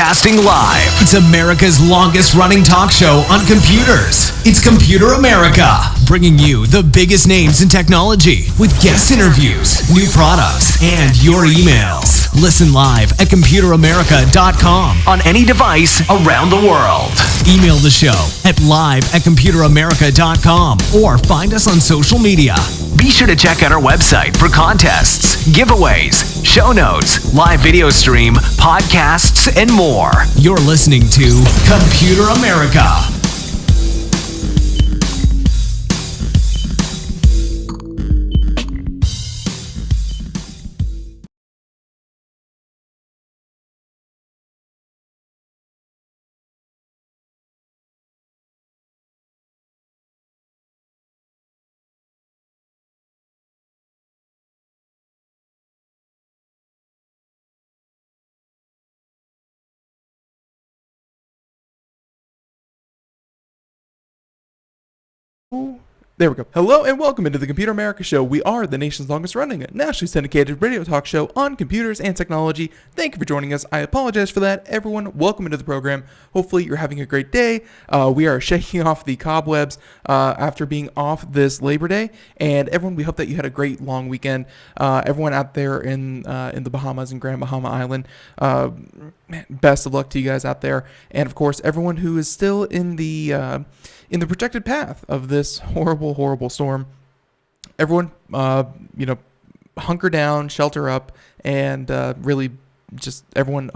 Broadcasting live. It's America's longest running talk show on computers. It's Computer America, bringing you the biggest names in technology with guest interviews, new products, and your emails. Listen live at computeramerica.com on any device around the world. Email the show at live@computeramerica.com or find us on social media. Be sure to check out our website for contests, giveaways, show notes, live video stream, podcasts, and more. You're listening to Computer America. There we go. Hello and welcome into the Computer America Show. We are the nation's longest running, nationally syndicated radio talk show on computers and technology. Thank you for joining us. I apologize for that. Everyone, welcome into the program. Hopefully you're having a great day. We are shaking off the cobwebs after being off this Labor Day. And everyone, we hope that you had a great long weekend. Everyone out there in the Bahamas and Grand Bahama Island, best of luck to you guys out there. And of course, everyone who is still in the projected path of this horrible storm. Everyone, hunker down, shelter up, and really just everyone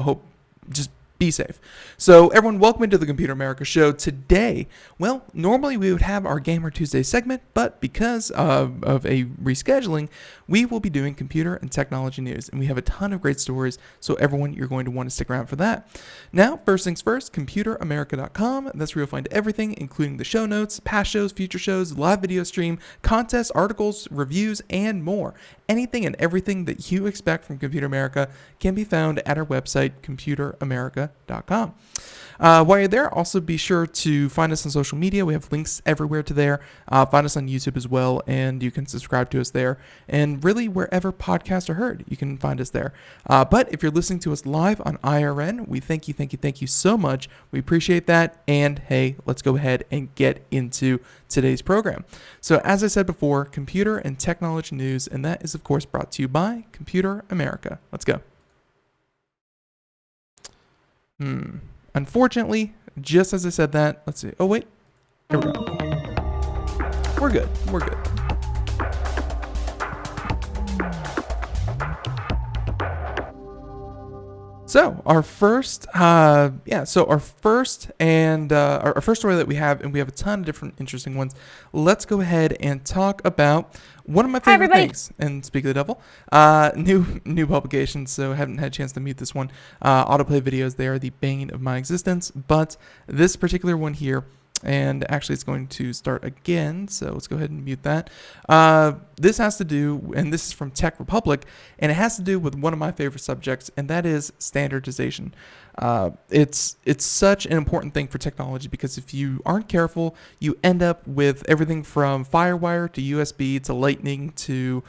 just be safe. So everyone, welcome into the Computer America Show. Today, well, normally we would have our Gamer Tuesday segment, but because of a rescheduling, we will be doing computer and technology news, and we have a ton of great stories, so everyone, you're going to want to stick around for that. Now, first things first, computeramerica.com. That's where you'll find everything, including the show notes, past shows, future shows, live video stream, contests, articles, reviews, and more. Anything and everything that you expect from Computer America can be found at our website, computeramerica.com. While you're there, also be sure to find us on social media. We have links everywhere to there. Find us on YouTube as well, and you can subscribe to us there. And really, wherever podcasts are heard, you can find us there. But if you're listening to us live on IRN, we thank you so much. We appreciate that. And hey, let's go ahead and get into today's program. So as I said before, computer and technology news, and that is, of course, brought to you by Computer America. Let's go. Unfortunately, just as I said that, let's see. Oh, wait. Here we go. We're good. So our first story that we have, and we have a ton of different interesting ones. Let's go ahead and talk about one of my favorite things. And speak of the devil, new publications. So I haven't had a chance to mute this one. Autoplay videos, they are the bane of my existence. But this particular one here, and actually it's going to start again, so let's go ahead and mute that. This has to do, and this is from TechRepublic, and it has to do with one of my favorite subjects, and that is standardization. It's such an important thing for technology, because if you aren't careful, you end up with everything from FireWire to USB to Lightning to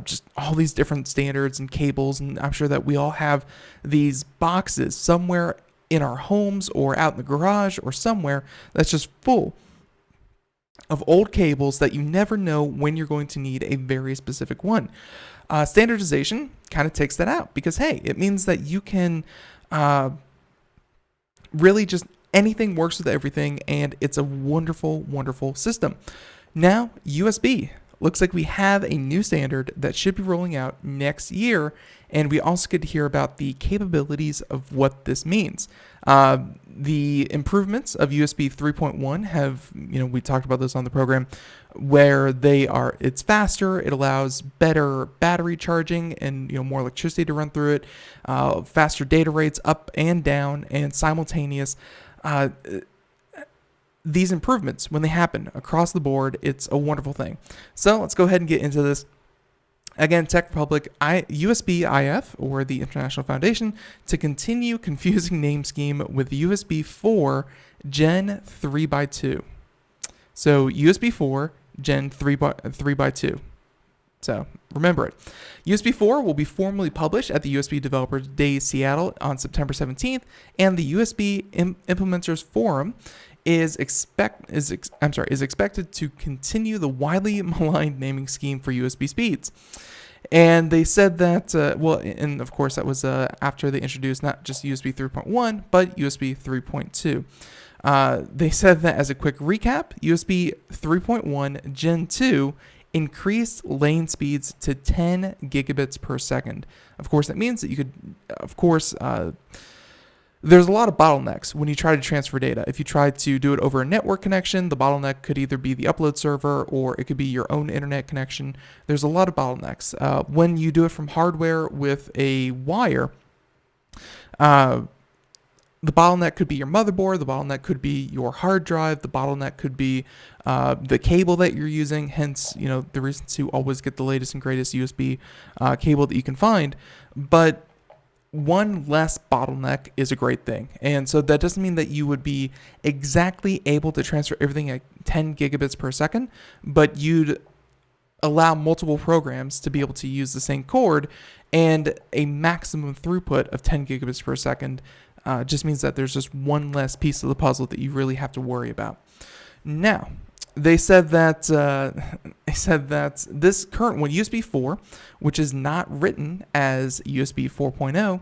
just all these different standards and cables, and I'm sure that we all have these boxes somewhere in our homes or out in the garage or somewhere that's just full of old cables that you never know when you're going to need a very specific one. Standardization kind of takes that out, because hey, it means that you can really just anything works with everything, and it's a wonderful system. Now, USB. Looks like we have a new standard that should be rolling out next year, and we also get to hear about the capabilities of what this means. The improvements of USB 3.1 have, we talked about this on the program, where it's faster, it allows better battery charging and more electricity to run through it, faster data rates up and down, and simultaneous. These improvements, when they happen across the board, it's a wonderful thing. So let's go ahead and get into this. Again, TechRepublic, USB IF, or the International Foundation, to continue confusing name scheme with USB4 Gen 3x2. So USB4 Gen 3x2. So remember it. USB 4 will be formally published at the USB Developer Days Seattle on September 17th, and the USB Implementers Forum is expected to continue the widely maligned naming scheme for USB speeds. And they said that, and of course that was after they introduced not just USB 3.1, but USB 3.2. They said that as a quick recap, USB 3.1 Gen 2 increased lane speeds to 10 gigabits per second. Of course, that means that you could, there's a lot of bottlenecks when you try to transfer data. If you try to do it over a network connection, the bottleneck could either be the upload server or it could be your own internet connection. There's a lot of bottlenecks. When you do it from hardware with a wire, the bottleneck could be your motherboard, the bottleneck could be your hard drive, the bottleneck could be the cable that you're using, hence, the reason to always get the latest and greatest USB cable that you can find. But one less bottleneck is a great thing. And so that doesn't mean that you would be exactly able to transfer everything at 10 gigabits per second, but you'd allow multiple programs to be able to use the same cord, and a maximum throughput of 10 gigabits per second just means that there's just one less piece of the puzzle that you really have to worry about. Now, they said that this current one, USB 4, which is not written as USB 4.0,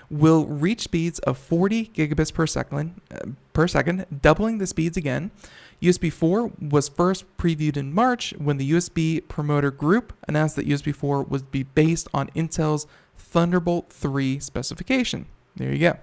will reach speeds of 40 gigabits per second, doubling the speeds again. USB 4 was first previewed in March when the USB promoter group announced that USB 4 would be based on Intel's Thunderbolt 3 specification. There you go.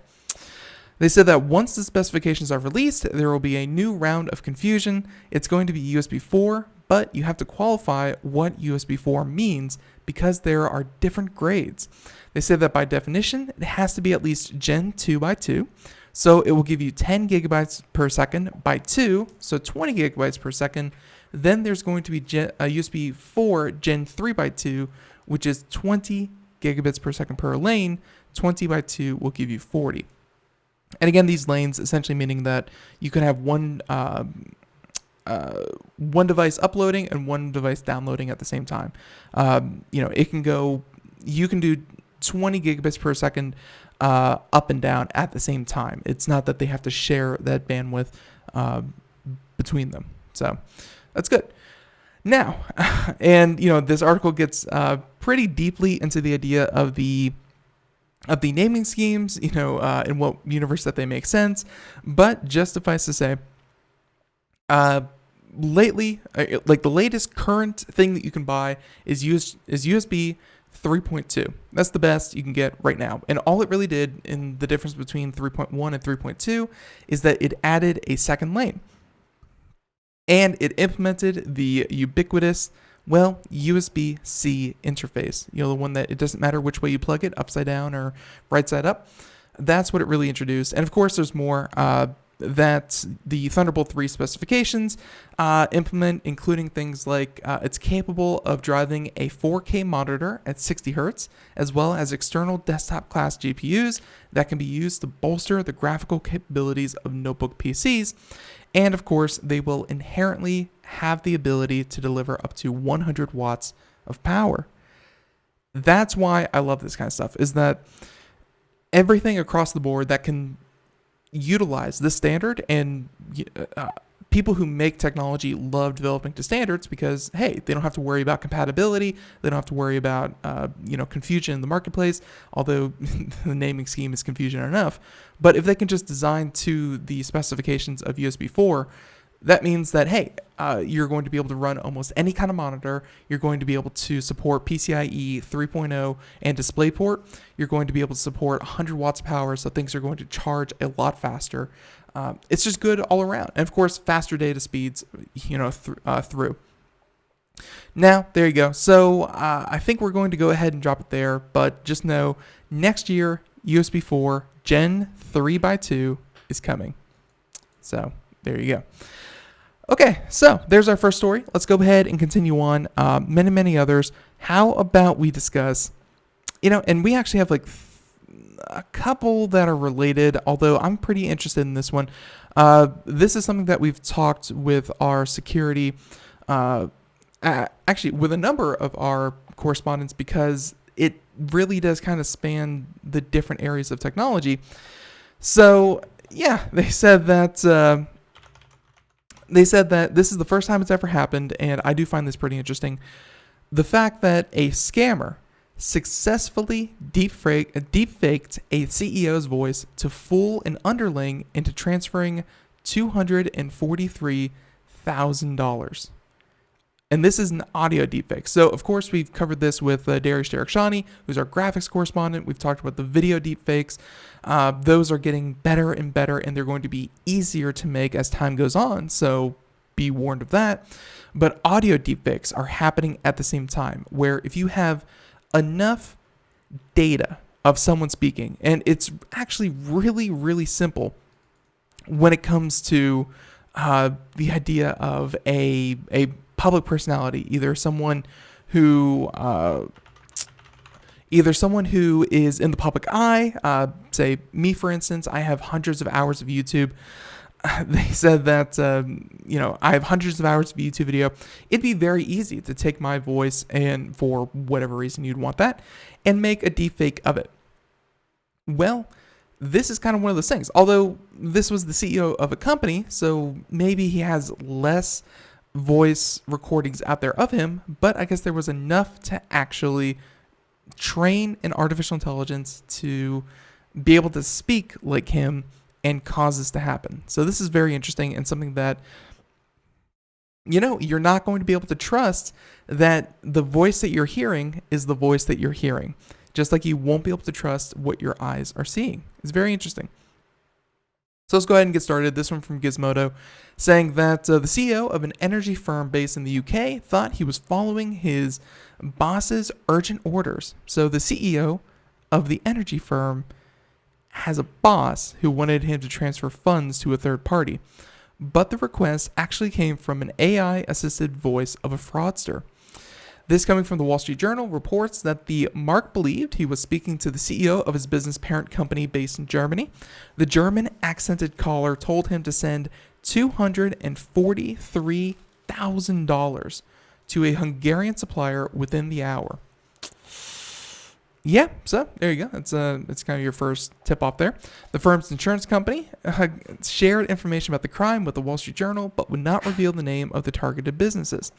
They said that once the specifications are released, there will be a new round of confusion. It's going to be USB 4, but you have to qualify what USB 4 means because there are different grades. They said that by definition, it has to be at least Gen 2 by 2. So it will give you 10 gigabytes per second by 2, so 20 gigabytes per second. Then there's going to be USB 4 Gen 3 by 2, which is 20 gigabits per second per lane. 20 by 2 will give you 40. And again, these lanes essentially meaning that you can have one device uploading and one device downloading at the same time. It can go, you can do 20 gigabits per second up and down at the same time. It's not that they have to share that bandwidth between them. So that's good. Now, and this article gets pretty deeply into the idea of the naming schemes, in what universe that they make sense. But just suffice to say, lately, like the latest current thing that you can buy is USB 3.2. That's the best you can get right now. And all it really did in the difference between 3.1 and 3.2 is that it added a second lane. And it implemented the ubiquitous USB-C interface, the one that it doesn't matter which way you plug it, upside down or right side up. That's what it really introduced. And of course, there's more that the Thunderbolt 3 specifications implement, including things like it's capable of driving a 4K monitor at 60 Hertz, as well as external desktop class GPUs that can be used to bolster the graphical capabilities of notebook PCs. And of course, they will inherently have the ability to deliver up to 100 watts of power. That's why I love this kind of stuff, is that everything across the board that can utilize this standard, and people who make technology love developing to standards because, hey, they don't have to worry about compatibility. They don't have to worry about, confusion in the marketplace, although the naming scheme is confusion enough. But if they can just design to the specifications of USB 4, that means that, hey, you're going to be able to run almost any kind of monitor. You're going to be able to support PCIe 3.0 and DisplayPort. You're going to be able to support 100 watts of power, so things are going to charge a lot faster. It's just good all around. And of course, faster data speeds, through. Now, there you go. So I think we're going to go ahead and drop it there, but just know next year, USB 4 Gen 3 by 2 is coming. So there you go. Okay, so there's our first story. Let's go ahead and continue on. Many others. How about we discuss, and we actually have like a couple that are related, although I'm pretty interested in this one. This is something that we've talked with our security, actually with a number of our correspondence because it really does kind of span the different areas of technology. So yeah, they said that this is the first time it's ever happened, and I do find this pretty interesting. The fact that a scammer successfully deepfaked a CEO's voice to fool an underling into transferring $243,000. And this is an audio deepfake. So, of course, we've covered this with Dariush Derakhshani, who's our graphics correspondent. We've talked about the video deepfakes. Those are getting better and better, and they're going to be easier to make as time goes on. So be warned of that. But audio deepfakes are happening at the same time, where if you have enough data of someone speaking, and it's actually really, really simple when it comes to the idea of a public personality, either someone who is in the public eye, say me for instance. I have hundreds of hours of YouTube. They said that I have hundreds of hours of YouTube video. It'd be very easy to take my voice and, for whatever reason you'd want that, and make a deepfake of it. Well, this is kind of one of those things. Although this was the CEO of a company, so maybe he has less voice recordings out there of him, but I guess there was enough to actually train an artificial intelligence to be able to speak like him and cause this to happen. So this is very interesting, and something that, you're not going to be able to trust that the voice that you're hearing is the voice that you're hearing. Just like you won't be able to trust what your eyes are seeing. It's very interesting. So let's go ahead and get started. This one from Gizmodo, saying that the CEO of an energy firm based in the UK thought he was following his boss's urgent orders. So the CEO of the energy firm has a boss who wanted him to transfer funds to a third party, but the request actually came from an AI-assisted voice of a fraudster. This, coming from the Wall Street Journal, reports that the Mark believed he was speaking to the CEO of his business parent company based in Germany. The German accented caller told him to send $243,000 to a Hungarian supplier within the hour. Yeah, so there you go. It's kind of your first tip off there. The firm's insurance company shared information about the crime with the Wall Street Journal, but would not reveal the name of the targeted businesses.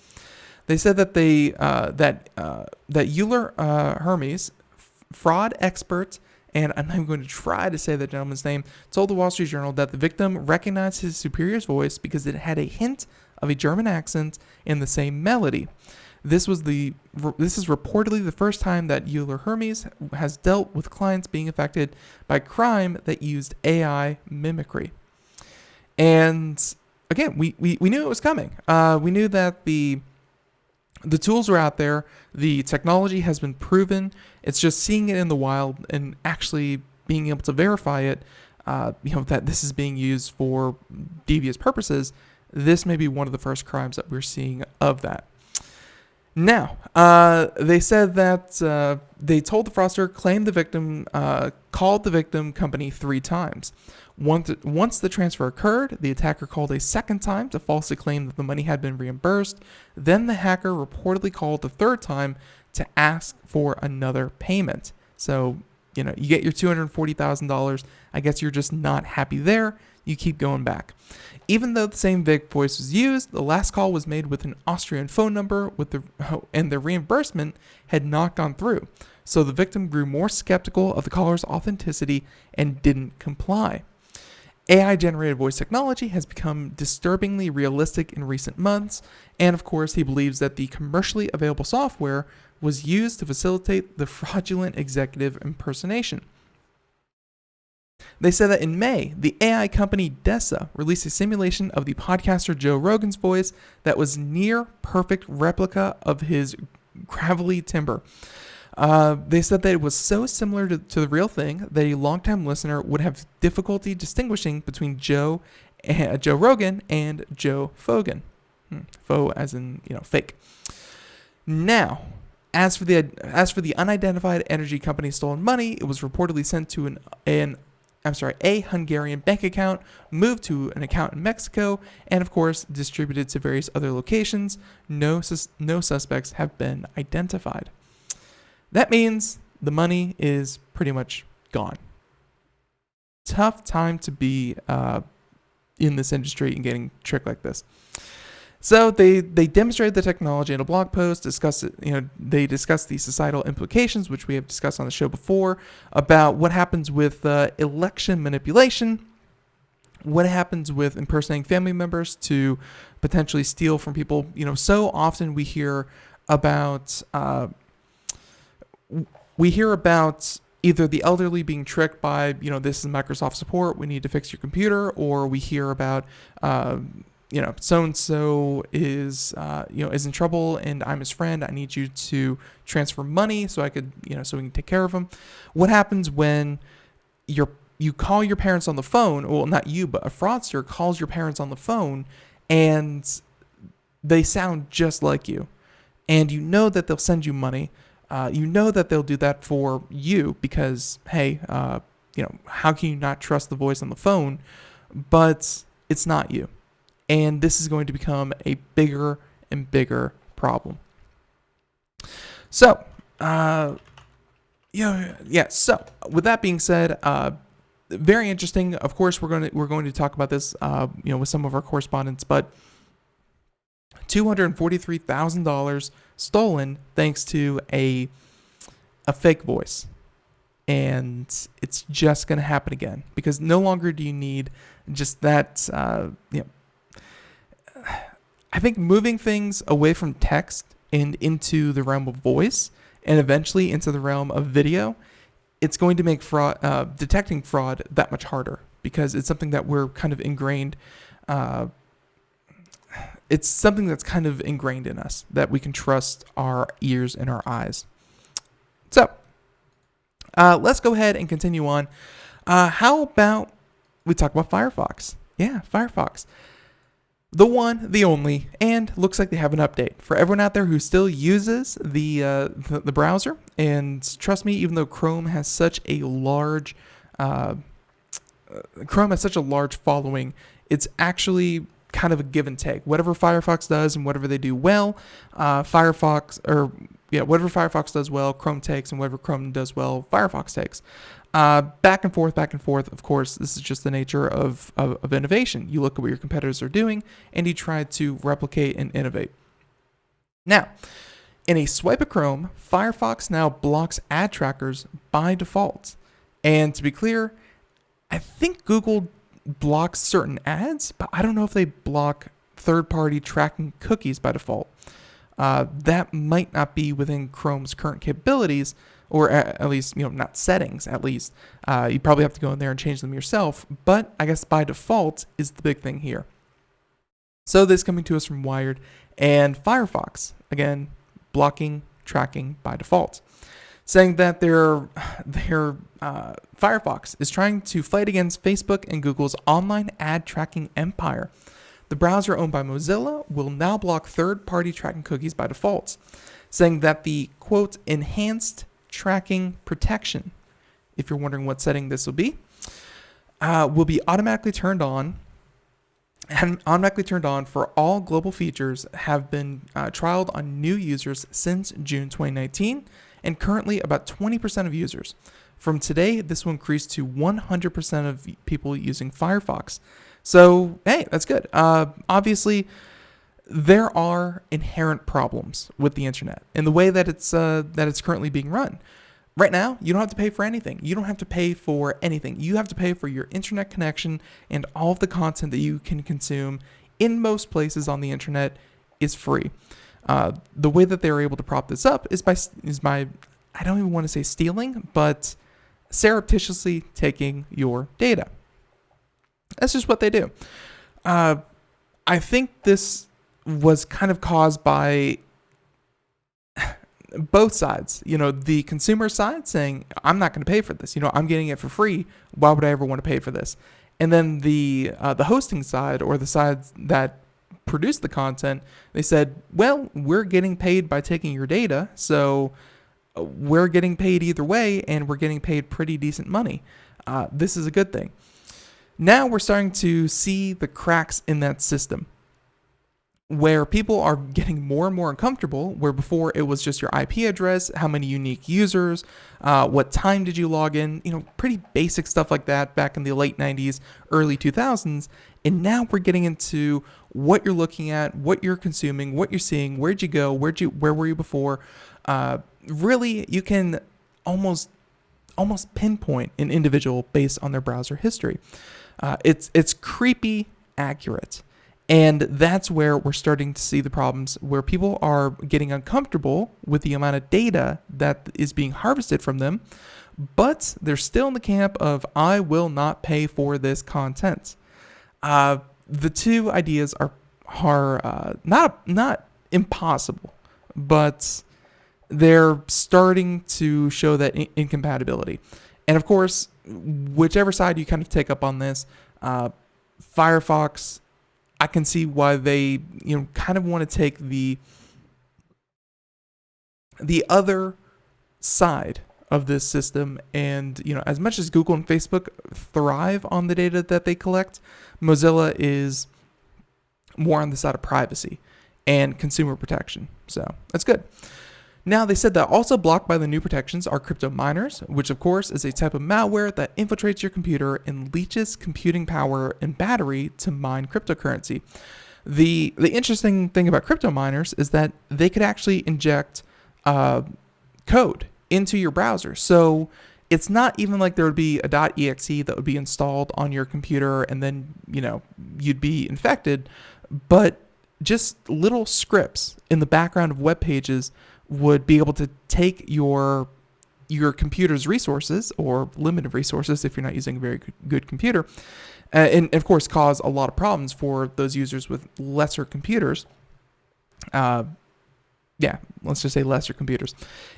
They said that that Euler Hermes, fraud expert, and I'm not even going to try to say that gentleman's name, told the Wall Street Journal that the victim recognized his superior's voice because it had a hint of a German accent in the same melody. This is reportedly the first time that Euler Hermes has dealt with clients being affected by crime that used AI mimicry. And again, we knew it was coming. We knew that the tools are out there. The technology has been proven. It's just seeing it in the wild and actually being able to verify it, that this is being used for devious purposes. This may be one of the first crimes that we're seeing of that. Now, they said that they told the fraudster, claimed the victim, called the victim company 3 times. Once the transfer occurred, the attacker called a second time to falsely claim that the money had been reimbursed. Then the hacker reportedly called the third time to ask for another payment. So, you get your $240,000. I guess you're just not happy there. You keep going back. Even though the same VIC voice was used, the last call was made with an Austrian phone number and the reimbursement had not gone through. So the victim grew more skeptical of the caller's authenticity and didn't comply. AI-generated voice technology has become disturbingly realistic in recent months, and of course he believes that the commercially available software was used to facilitate the fraudulent executive impersonation. They said that in May, the AI company Dessa released a simulation of the podcaster Joe Rogan's voice that was near perfect replica of his gravelly timbre. They said that it was so similar to the real thing that a longtime listener would have difficulty distinguishing between Joe Rogan and Joe Fogan. Faux as in, fake. Now, as for the unidentified energy company's stolen money, it was reportedly sent to a Hungarian bank account, moved to an account in Mexico, and of course distributed to various other locations. No suspects have been identified. That means the money is pretty much gone. Tough time to be in this industry and getting tricked like this. So they demonstrated the technology in a blog post, they discussed the societal implications, which we have discussed on the show before, about what happens with election manipulation, what happens with impersonating family members to potentially steal from people. So often we hear about either the elderly being tricked by, this is Microsoft support, we need to fix your computer, or we hear about so-and-so is in trouble and I'm his friend. I need you to transfer money so I could, so we can take care of him. What happens when you call your parents on the phone? Well, not you, but a fraudster calls your parents on the phone and they sound just like you. And you know that they'll send you money. You know that they'll do that for you because, hey, how can you not trust the voice on the phone? But it's not you. And this is going to become a bigger and bigger problem. So, So with that being said, very interesting. Of course, we're going to talk about this, with some of our correspondents. But $243,000 stolen thanks to a fake voice. And it's just going to happen again because no longer do you need just that, I think moving things away from text and into the realm of voice and eventually into the realm of video, it's going to make detecting fraud that much harder because it's something that we're kind of ingrained. It's something that's kind of ingrained in us that we can trust our ears and our eyes. So let's go ahead and continue on. How about we talk about Firefox? Yeah, Firefox. The one, the only, and looks like they have an update for everyone out there who still uses the browser. And trust me, even though Chrome has such a large following, it's actually kind of a give and take. Whatever Firefox does and whatever they do well, whatever Firefox does well, Chrome takes, and whatever Chrome does well, Firefox takes. Back and forth. Of course, this is just the nature of innovation. You look at what your competitors are doing, and you try to replicate and innovate. Now, in a swipe of Chrome, Firefox now blocks ad trackers by default. And to be clear, I think Google blocks certain ads, but I don't know if they block third-party tracking cookies by default. That might not be within Chrome's current capabilities, or at least, not settings, at least. You probably have to go in there and change them yourself, but I guess by default is the big thing here. So this coming to us from Wired, and Firefox, again, blocking tracking by default, saying that their Firefox is trying to fight against Facebook and Google's online ad tracking empire. The browser owned by Mozilla will now block third-party tracking cookies by default, saying that the, quote, enhanced tracking protection, if you're wondering what setting this will be automatically turned on for all global features have been trialed on new users since June 2019, and currently about 20% of users. From today, this will increase to 100% of people using Firefox. So, hey, that's good. Obviously, there are inherent problems with the internet and the way that it's currently being run. Right now, you don't have to pay for anything. You don't have to pay for anything. You have to pay for your internet connection, and all of the content that you can consume in most places on the internet is free. The way that they're able to prop this up is by I don't even want to say stealing, but surreptitiously taking your data. That's just what they do. I think this was kind of caused by both sides. The consumer side saying, I'm not going to pay for this. I'm getting it for free. Why would I ever want to pay for this? And then the hosting side, or the side that produced the content, they said, well, we're getting paid by taking your data, so we're getting paid either way, and we're getting paid pretty decent money. This is a good thing. Now we're starting to see the cracks in that system. where people are getting more and more uncomfortable, where before it was just your IP address, how many unique users, what time did you log in, pretty basic stuff like that back in the late 90s, early 2000s. And now we're getting into what you're looking at, what you're consuming, what you're seeing, where'd you go, where were you before. Really, you can almost pinpoint an individual based on their browser history. It's creepy accurate. And that's where we're starting to see the problems, where people are getting uncomfortable with the amount of data that is being harvested from them, but they're still in the camp of, I will not pay for this content. The two ideas are not impossible, but they're starting to show that incompatibility. And of course, whichever side you kind of take up on this, Firefox, I can see why they, kind of want to take the other side of this system. And, as much as Google and Facebook thrive on the data that they collect, Mozilla is more on the side of privacy and consumer protection. So that's good. Now, they said that also blocked by the new protections are crypto miners, which of course is a type of malware that infiltrates your computer and leeches computing power and battery to mine cryptocurrency. The interesting thing about crypto miners is that they could actually inject code into your browser. So it's not even like there would be a .exe that would be installed on your computer and then, you'd be infected, but just little scripts in the background of web pages would be able to take your computer's resources, or limited resources if you're not using a very good computer, and of course cause a lot of problems for those users with lesser computers. Let's just say lesser computers.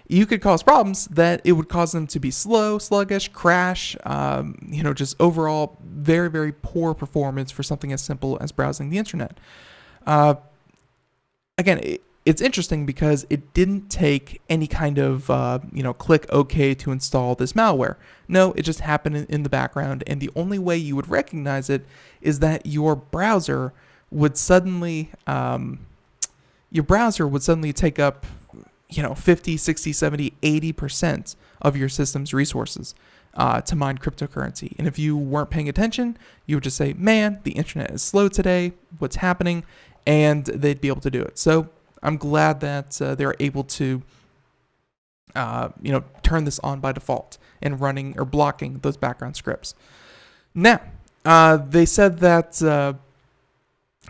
You could cause problems that it would cause them to be slow, sluggish, crash, just overall very, very poor performance for something as simple as browsing the internet. Again, it's interesting because it didn't take any kind of, click OK to install this malware. No, it just happened in the background, and the only way you would recognize it is that your browser would suddenly take up, 50, 60, 70, 80% of your system's resources to mine cryptocurrency. And if you weren't paying attention, you would just say, man, the internet is slow today, what's happening? And they'd be able to do it. So I'm glad that they're able to, turn this on by default and running or blocking those background scripts. Now, they said that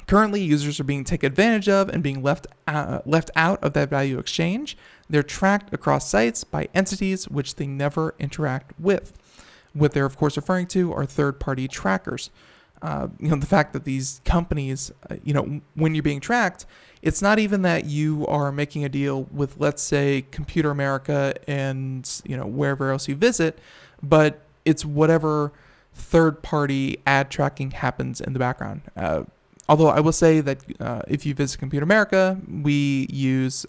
currently users are being taken advantage of and being left out of that value exchange. They're tracked across sites by entities which they never interact with. What they're, of course, referring to are third-party trackers. The fact that these companies, when you're being tracked, it's not even that you are making a deal with, let's say, Computer America and, wherever else you visit, but it's whatever third-party ad tracking happens in the background. Although I will say that if you visit Computer America, we use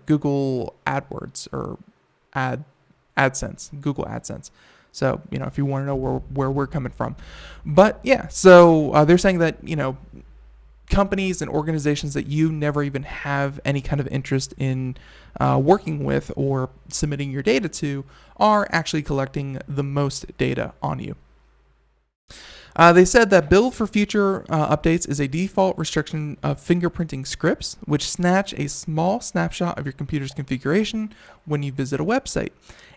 Google AdWords or AdSense, Google AdSense. So, if you want to know where we're coming from. But yeah, so they're saying that, companies and organizations that you never even have any kind of interest in working with or submitting your data to are actually collecting the most data on you. They said that build for future updates is a default restriction of fingerprinting scripts, which snatch a small snapshot of your computer's configuration when you visit a website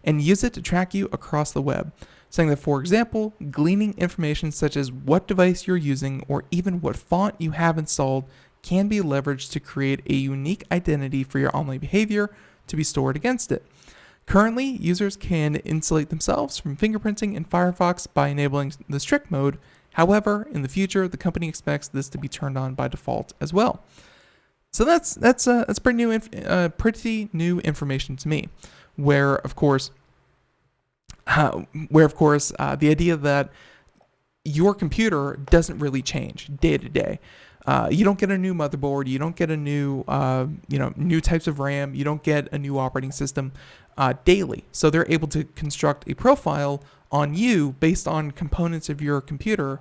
and use it to track you across the web. Saying that, for example, gleaning information such as what device you're using or even what font you have installed can be leveraged to create a unique identity for your online behavior to be stored against it. Currently, users can insulate themselves from fingerprinting in Firefox by enabling the strict mode. However, in the future, the company expects this to be turned on by default as well. So that's pretty new information to me. Where of course, the idea that your computer doesn't really change day to day. You don't get a new motherboard. You don't get a new, new types of RAM. You don't get a new operating system daily. So they're able to construct a profile on you based on components of your computer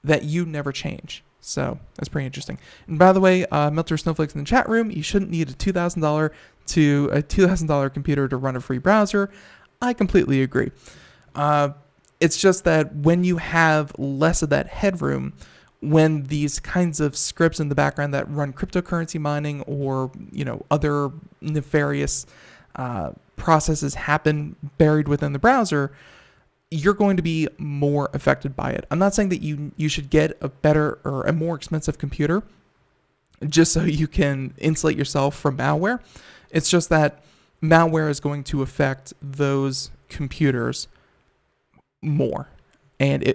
that you never change. So that's pretty interesting. And by the way, Melter Snowflakes in the chat room, you shouldn't need a $2,000 computer to run a free browser. I completely agree. It's just that when you have less of that headroom, when these kinds of scripts in the background that run cryptocurrency mining or other nefarious processes happen buried within the browser, you're going to be more affected by it. I'm not saying that you should get a better or a more expensive computer just so you can insulate yourself from malware. It's just that malware is going to affect those computers more, and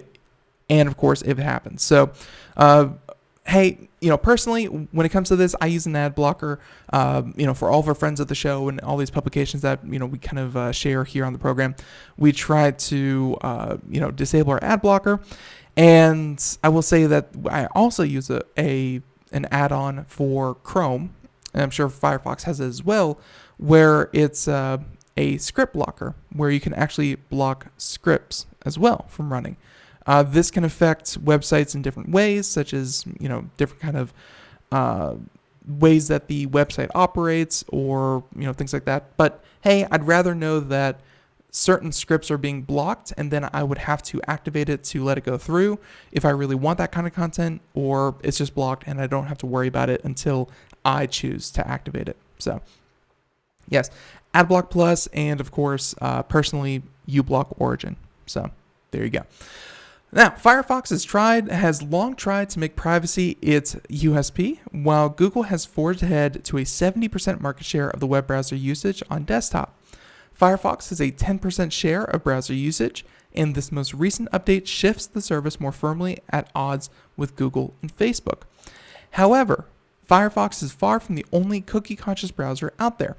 of course if it happens. So hey, personally, when it comes to this, I use an ad blocker, for all of our friends at the show and all these publications that, we kind of share here on the program. We try to, disable our ad blocker. And I will say that I also use an add-on for Chrome, and I'm sure Firefox has it as well, where it's a script blocker, where you can actually block scripts as well from running. This can affect websites in different ways, such as, different kind of ways that the website operates or, things like that. But hey, I'd rather know that certain scripts are being blocked and then I would have to activate it to let it go through if I really want that kind of content, or it's just blocked and I don't have to worry about it until I choose to activate it. So yes, AdBlock Plus, and of course, personally, uBlock Origin. So there you go. Now, Firefox has long tried to make privacy its USP, while Google has forged ahead to a 70% market share of the web browser usage on desktop. Firefox has a 10% share of browser usage, and this most recent update shifts the service more firmly at odds with Google and Facebook. However, Firefox is far from the only cookie-conscious browser out there.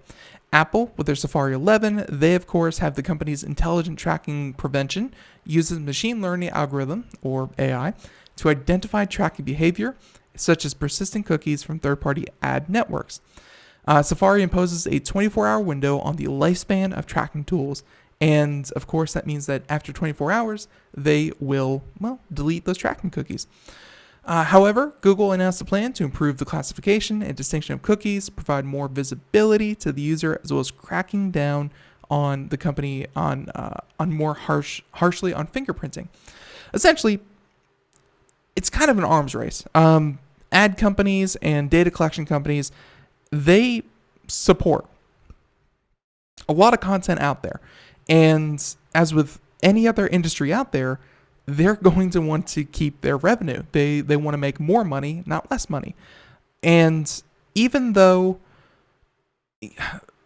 Apple, with their Safari 11, they of course have the company's intelligent tracking prevention, uses machine learning algorithm, or AI, to identify tracking behavior, such as persistent cookies from third-party ad networks. Safari imposes a 24-hour window on the lifespan of tracking tools, and of course that means that after 24 hours, they will, delete those tracking cookies. However, Google announced a plan to improve the classification and distinction of cookies, provide more visibility to the user, as well as cracking down on the company on more harshly on fingerprinting. Essentially, it's kind of an arms race. Ad companies and data collection companies, they support a lot of content out there, and as with any other industry out there, they're going to want to keep their revenue. They want to make more money, not less money. And even though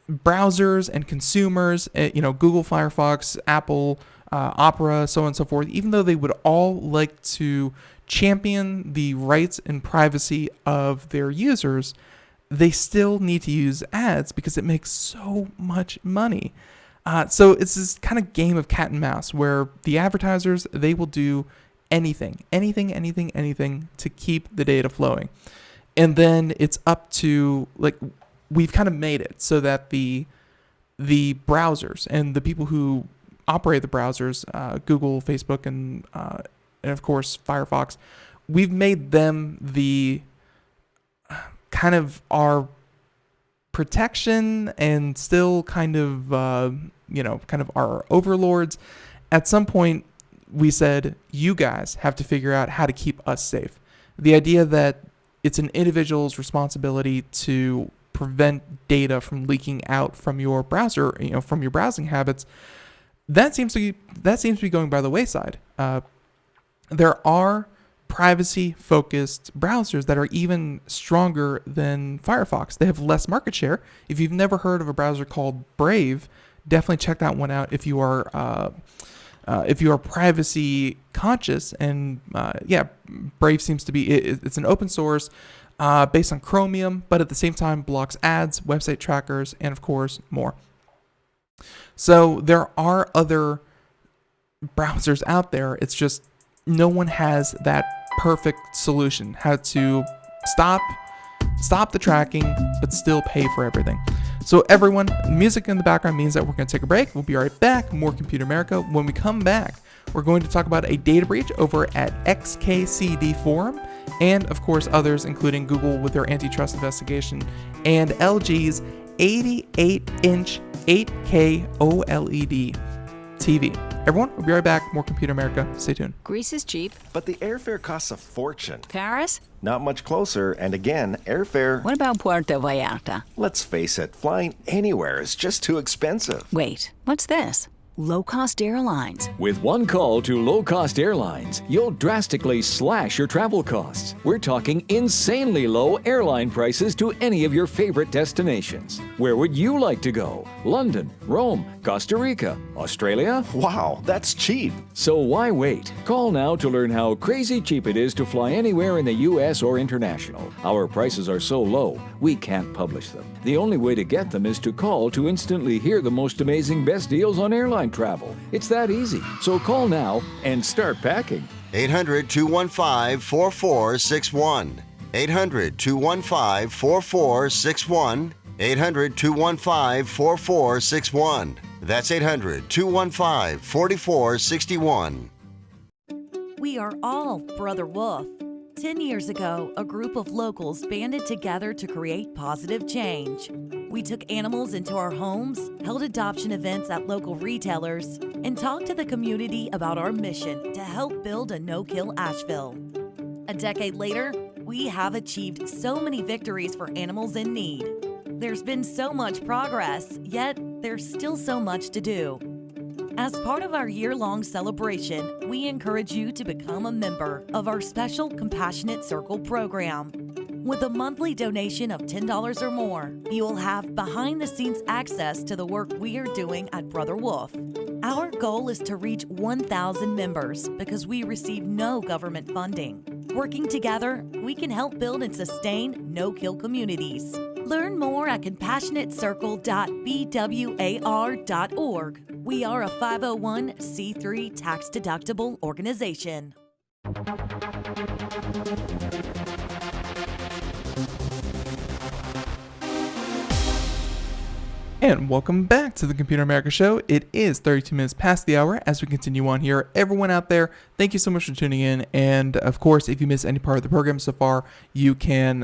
browsers and consumers, Google, Firefox, Apple, Opera, so on and so forth, even though they would all like to champion the rights and privacy of their users, they still need to use ads because it makes so much money. So it's this kind of game of cat and mouse where the advertisers, they will do anything to keep the data flowing. And then it's up to, we've kind of made it so that the browsers and the people who operate the browsers, Google, Facebook, and of course Firefox, we've made them the kind of our protection and still kind of our overlords. At some point, we said, you guys have to figure out how to keep us safe. The idea that it's an individual's responsibility to prevent data from leaking out from your browser, from your browsing habits, that seems to be going by the wayside. There are privacy-focused browsers that are even stronger than Firefox. They have less market share. If you've never heard of a browser called Brave, definitely check that one out if you are privacy conscious. And Brave seems to be it's an open source based on Chromium, but at the same time blocks ads, website trackers, and of course more. So there are other browsers out there. It's just no one has that perfect solution, how to stop the tracking but still pay for everything. So everyone, music in the background means that we're going to take a break. We'll be right back. More Computer America. When we come back, we're going to talk about a data breach over at XKCD Forum, and of course others, including Google with their antitrust investigation, and LG's 88-inch 8K OLED TV. Everyone, we'll be right back. More Computer America. Stay tuned. Greece is cheap. But the airfare costs a fortune. Paris? Not much closer, and again, airfare... What about Puerto Vallarta? Let's face it, flying anywhere is just too expensive. Wait, what's this? Low-cost airlines. With one call to low-cost airlines, you'll drastically slash your travel costs. We're talking insanely low airline prices to any of your favorite destinations. Where would you like to go? London, Rome, Costa Rica, Australia? Wow, that's cheap. So why wait? Call now to learn how crazy cheap it is to fly anywhere in the U.S. or international. Our prices are so low, we can't publish them. The only way to get them is to call to instantly hear the most amazing best deals on airline travel. It's that easy. So call now and start packing. 800-215-4461. 800-215-4461. 800-215-4461. That's 800-215-4461. We are all Brother Wolf. 10 years ago, a group of locals banded together to create positive change. We took animals into our homes, held adoption events at local retailers, and talked to the community about our mission to help build a no-kill Asheville. A decade later, we have achieved so many victories for animals in need. There's been so much progress, yet there's still so much to do. As part of our year-long celebration, we encourage you to become a member of our special Compassionate Circle program. With a monthly donation of $10 or more, you will have behind-the-scenes access to the work we are doing at Brother Wolf. Our goal is to reach 1,000 members because we receive no government funding. Working together, we can help build and sustain no-kill communities. Learn more at compassionatecircle.bwar.org. We are a 501c3 tax-deductible organization. And welcome back to the Computer America Show. It is 32 minutes past the hour as we continue on here. Everyone out there, thank you so much for tuning in. And of course, if you missed any part of the program so far, you can,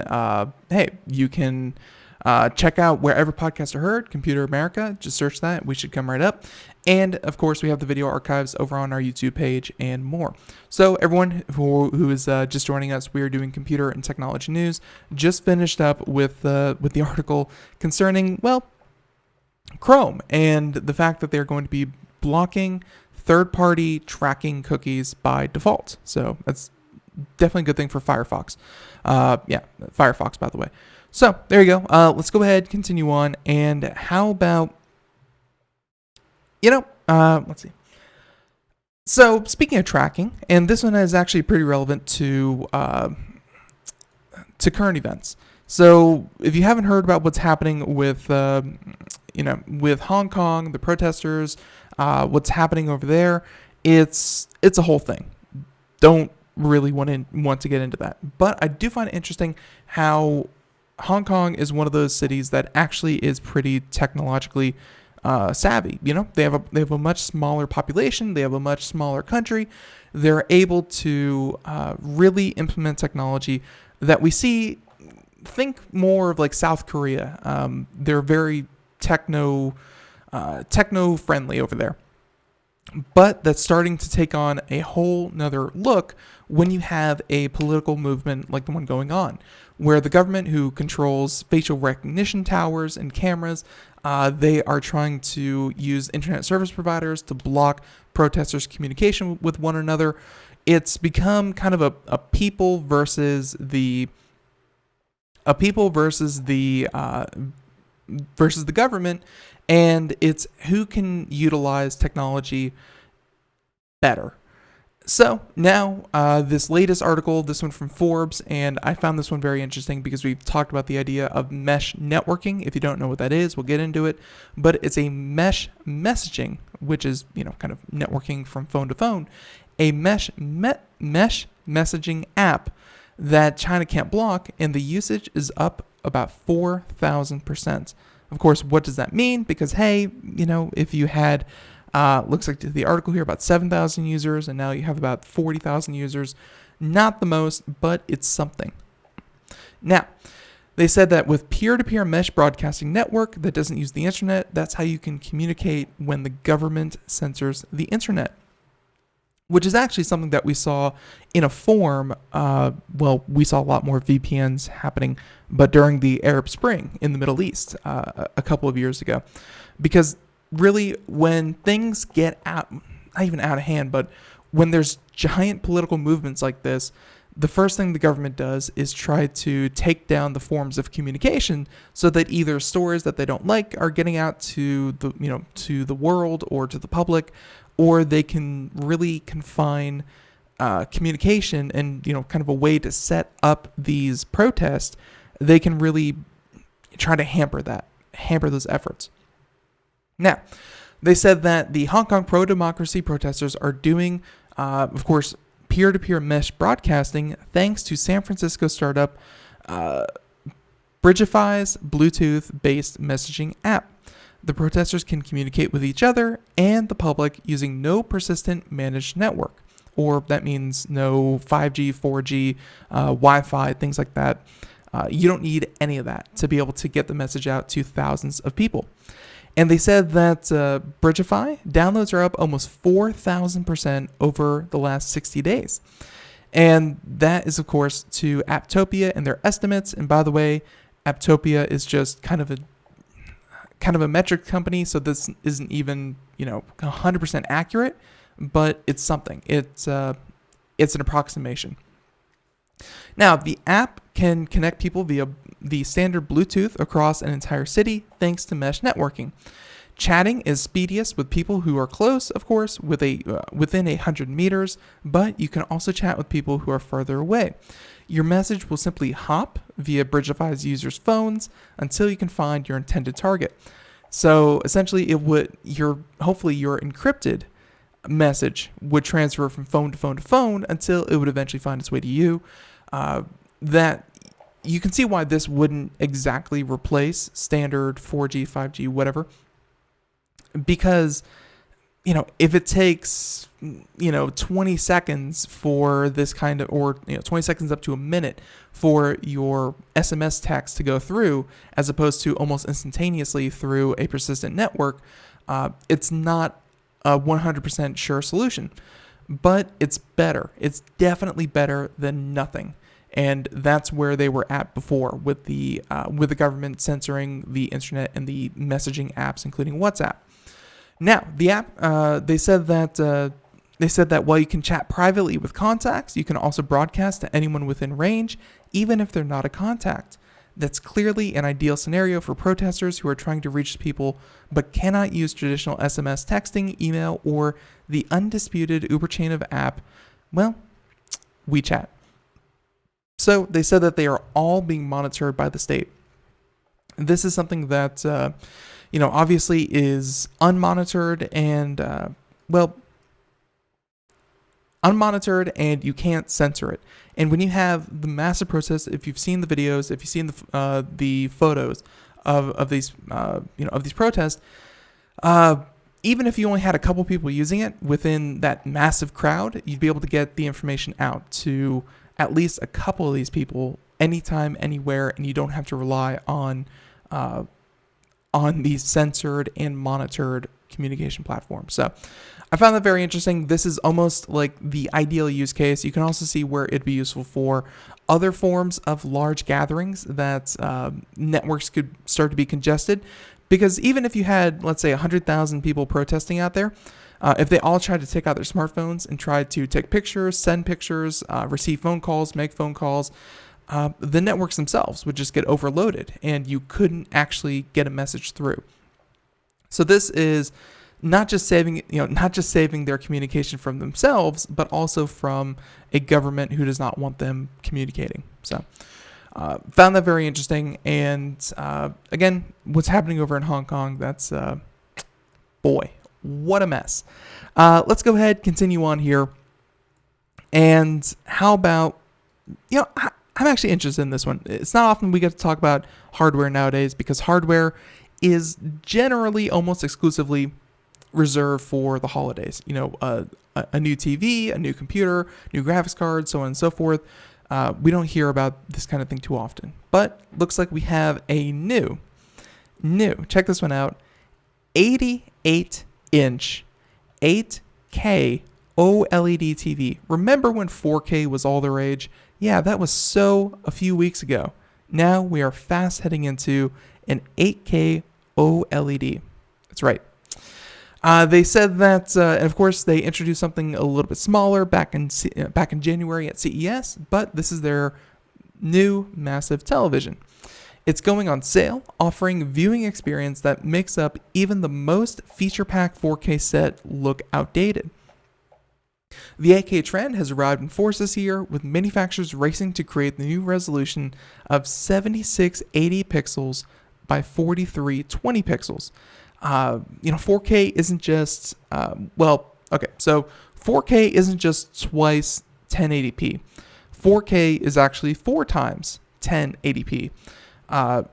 check out wherever podcasts are heard, Computer America. Just search that. We should come right up. And of course, we have the video archives over on our YouTube page and more. So everyone who is just joining us, we are doing computer and technology news. Just finished up with the article concerning, Chrome and the fact that they're going to be blocking third-party tracking cookies by default. So that's definitely a good thing for Firefox. Firefox, by the way. So there you go. Let's go ahead, continue on. And how about, let's see. So speaking of tracking, and this one is actually pretty relevant to current events. So if you haven't heard about what's happening with Hong Kong, the protesters, what's happening over there, it's a whole thing. Don't really want to get into that. But I do find it interesting how Hong Kong is one of those cities that actually is pretty technologically savvy. They have a much smaller population. They have a much smaller country. They're able to really implement technology that we see. Think more of like South Korea. They're very techno friendly over there. But that's starting to take on a whole nother look when you have a political movement like the one going on, where the government who controls facial recognition towers and cameras, they are trying to use internet service providers to block protesters' communication with one another. It's become kind of a people versus the government, and it's who can utilize technology better. So now this latest article, this one from Forbes, and I found this one very interesting because we've talked about the idea of mesh networking. If you don't know what that is, we'll get into it. But it's a mesh messaging, which is kind of networking from phone to phone, a mesh messaging app that China can't block, and the usage is up about 4,000%. Of course, what does that mean? Because, hey, if you had, looks like the article here, about 7,000 users, and now you have about 40,000 users, Not the most, but it's something. Now, they said that with peer-to-peer mesh broadcasting network that doesn't use the internet, that's how you can communicate when the government censors the internet, which is actually something that we saw in a form. We saw a lot more VPNs happening, but during the Arab Spring in the Middle East a couple of years ago, because really when things get out, not even out of hand, but when there's giant political movements like this, the first thing the government does is try to take down the forms of communication so that either stories that they don't like are getting out to the world or to the public, or they can really confine communication and kind of a way to set up these protests. They can really try to hamper those efforts. Now, they said that the Hong Kong pro-democracy protesters are doing, of course, peer-to-peer mesh broadcasting thanks to San Francisco startup Bridgify's Bluetooth-based messaging app. The protesters can communicate with each other and the public using no persistent managed network, or that means no 5G, 4G, Wi-Fi, things like that. You don't need any of that to be able to get the message out to thousands of people. And they said that Bridgify downloads are up almost 4,000% over the last 60 days. And that is, of course, to Apptopia and their estimates. And by the way, Apptopia is just kind of a metric company, so this isn't even 100% accurate, but it's something. It's an approximation. Now, the app can connect people via the standard Bluetooth across an entire city thanks to mesh networking. Chatting is speediest with people who are close, of course, within 100 meters, but you can also chat with people who are further away. Your message will simply hop via Bridgify's users' phones until you can find your intended target. So essentially, hopefully your encrypted message would transfer from phone to phone to phone until it would eventually find its way to you. That you can see why this wouldn't exactly replace standard 4G, 5G, whatever. Because, if it takes, 20 seconds for this kind of, or 20 seconds up to a minute for your SMS text to go through, as opposed to almost instantaneously through a persistent network, it's not a 100% sure solution. But it's better. It's definitely better than nothing. And that's where they were at before with the government censoring the internet and the messaging apps, including WhatsApp. Now, the app, they said that while you can chat privately with contacts, you can also broadcast to anyone within range, even if they're not a contact. That's clearly an ideal scenario for protesters who are trying to reach people but cannot use traditional SMS texting, email, or the undisputed Uber chain of app, WeChat. So they said that they are all being monitored by the state. This is something that, obviously is unmonitored and, unmonitored, and you can't censor it. And when you have the massive protests, if you've seen the videos, if you've seen the photos of these protests, even if you only had a couple people using it within that massive crowd, you'd be able to get the information out to at least a couple of these people anytime, anywhere, and you don't have to rely on these censored and monitored communication platforms. So I found that very interesting. This is almost like the ideal use case. You can also see where it'd be useful for other forms of large gatherings that networks could start to be congested. Because even if you had, let's say, 100,000 people protesting out there, if they all tried to take out their smartphones and tried to take pictures, send pictures, receive phone calls, make phone calls, the networks themselves would just get overloaded and you couldn't actually get a message through. So this is not just saving their communication from themselves, but also from a government who does not want them communicating. So found that very interesting. And again, what's happening over in Hong Kong, that's, boy, what a mess. Let's go ahead, continue on here. And how about, I'm actually interested in this one. It's not often we get to talk about hardware nowadays because hardware is generally almost exclusively reserved for the holidays. A new TV, a new computer, new graphics card, so on and so forth. We don't hear about this kind of thing too often. But looks like we have a new, check this one out, 88-inch, 8K OLED TV. Remember when 4K was all the rage? Yeah, that was so a few weeks ago. Now we are fast heading into an 8K OLED. That's right. They said that, and of course, they introduced something a little bit smaller back in January at CES, but this is their new massive television. It's going on sale, offering viewing experience that makes up even the most feature-packed 4K set look outdated. The 8K trend has arrived in force this year, with manufacturers racing to create the new resolution of 7680 pixels by 4320 pixels. 4K isn't just, so 4K isn't just twice 1080p. 4K is actually 4 times 1080p.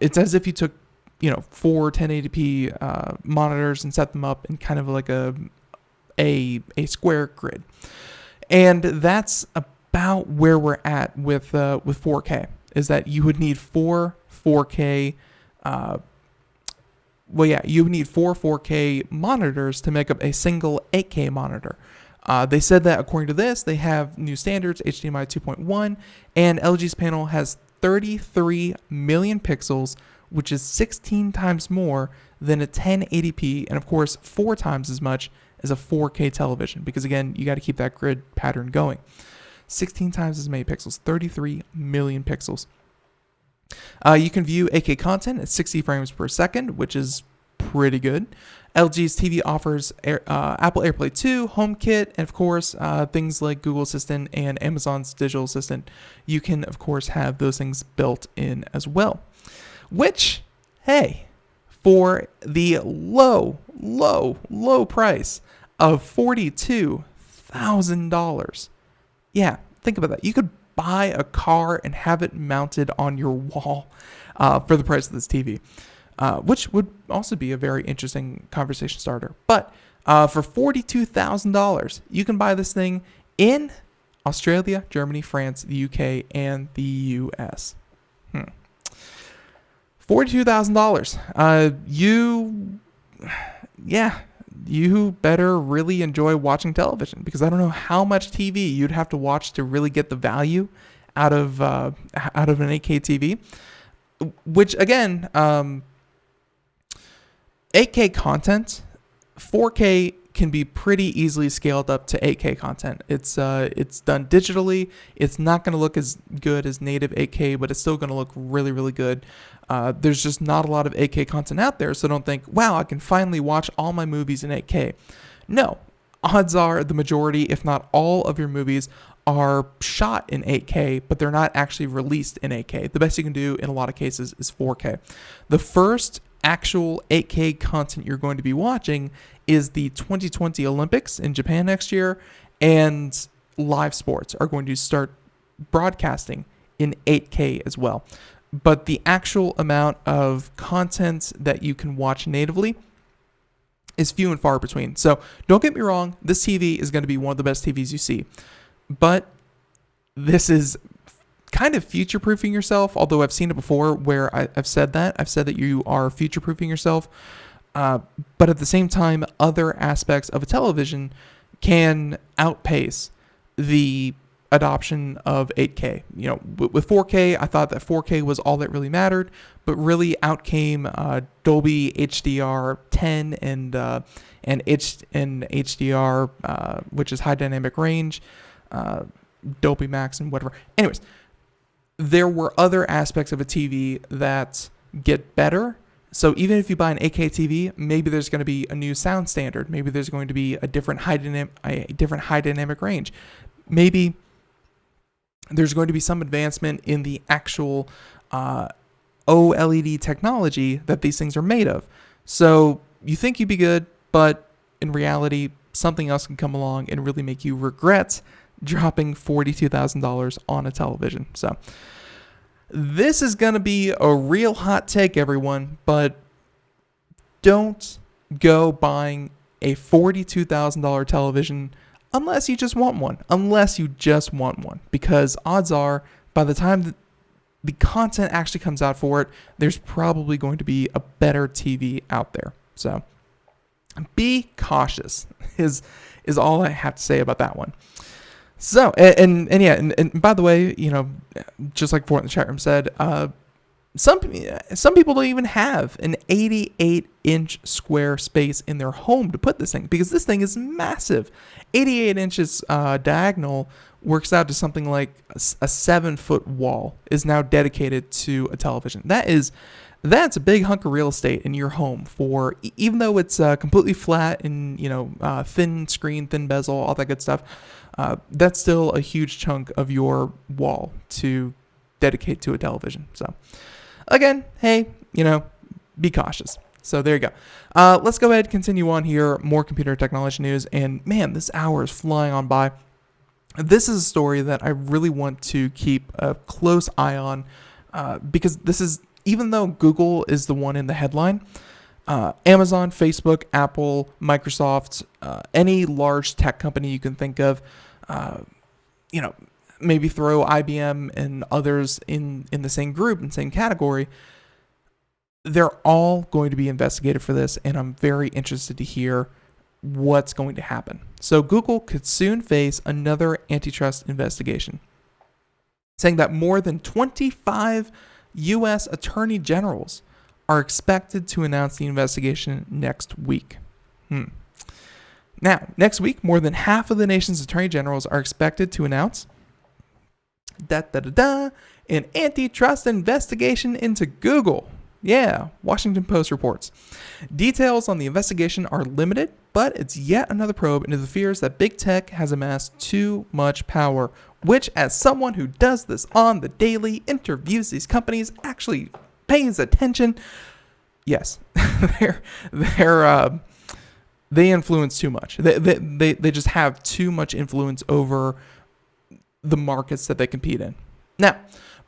It's as if you took, 4 1080p monitors and set them up in kind of like a square grid. And that's about where we're at with 4K, is that you would need 4 4K you would need 4 4K monitors to make up a single 8K monitor. They said that according to this, they have new standards, HDMI 2.1, and LG's panel has 33 million pixels, which is 16 times more than a 1080p, and of course 4 times as much as a 4K television, because again, you got to keep that grid pattern going. 16 times as many pixels, 33 million pixels. You can view 8K content at 60 frames per second, which is pretty good. LG's TV offers Apple AirPlay 2, HomeKit, and of course, things like Google Assistant and Amazon's Digital Assistant. You can, of course, have those things built in as well. Which, hey, for the low price of $42,000. Yeah, think about that. You could buy a car and have it mounted on your wall for the price of this TV, which would also be a very interesting conversation starter. But for $42,000, you can buy this thing in Australia, Germany, France, the UK, and the US. $42,000. You better really enjoy watching television, because I don't know how much TV you'd have to watch to really get the value out of an 8K TV. Which again, 8K content, 4K can be pretty easily scaled up to 8K content. It's done digitally. It's not going to look as good as native 8K, but it's still going to look really, really good. There's just not a lot of 8K content out there, so don't think, wow, I can finally watch all my movies in 8K. No, odds are the majority, if not all, of your movies are shot in 8K, but they're not actually released in 8K. The best you can do in a lot of cases is 4K. The first actual 8K content you're going to be watching is the 2020 Olympics in Japan next year, and live sports are going to start broadcasting in 8K as well. But the actual amount of content that you can watch natively is few and far between. So don't get me wrong, this TV is going to be one of the best TVs you see. But this is kind of future-proofing yourself, although I've seen it before where I've said that. I've said that you are future-proofing yourself. But at the same time, other aspects of a television can outpace the adoption of 8K. With 4K, I thought that 4K was all that really mattered, but really out came Dolby HDR 10 and HDR, which is high dynamic range, Dolby Max and whatever. Anyways, there were other aspects of a TV that get better. So even if you buy an 8K TV, maybe there's going to be a new sound standard. Maybe there's going to be a different high dynamic range. Maybe there's going to be some advancement in the actual OLED technology that these things are made of. So you think you'd be good, but in reality, something else can come along and really make you regret dropping $42,000 on a television. So this is going to be a real hot take, everyone, but don't go buying a $42,000 television unless you just want one. Because odds are, by the time the content actually comes out for it, there's probably going to be a better TV out there. So be cautious is all I have to say about that one. So, and by the way, just like Fort in the chat room said, some people don't even have an 88-inch square space in their home to put this thing, because this thing is massive. 88 inches diagonal works out to something like a 7-foot wall is now dedicated to a television. That's a big hunk of real estate in your home for, even though it's completely flat and thin screen, thin bezel, all that good stuff. That's still a huge chunk of your wall to dedicate to a television. So again, hey, be cautious. So there you go. Let's go ahead and continue on here. More computer technology news. And man, this hour is flying on by. This is a story that I really want to keep a close eye on because this is, even though Google is the one in the headline, Amazon, Facebook, Apple, Microsoft, any large tech company you can think of, maybe throw IBM and others in the same group, in the same category, they're all going to be investigated for this, and I'm very interested to hear what's going to happen. So Google could soon face another antitrust investigation, saying that more than 25 U.S. attorney generals are expected to announce the investigation next week. Now, next week, more than half of the nation's attorney generals are expected to announce an antitrust investigation into Google. Yeah, Washington Post reports. Details on the investigation are limited, but it's yet another probe into the fears that big tech has amassed too much power, which, as someone who does this on the daily, interviews these companies, actually pays attention. Yes, they influence too much. They just have too much influence over the markets that they compete in. Now,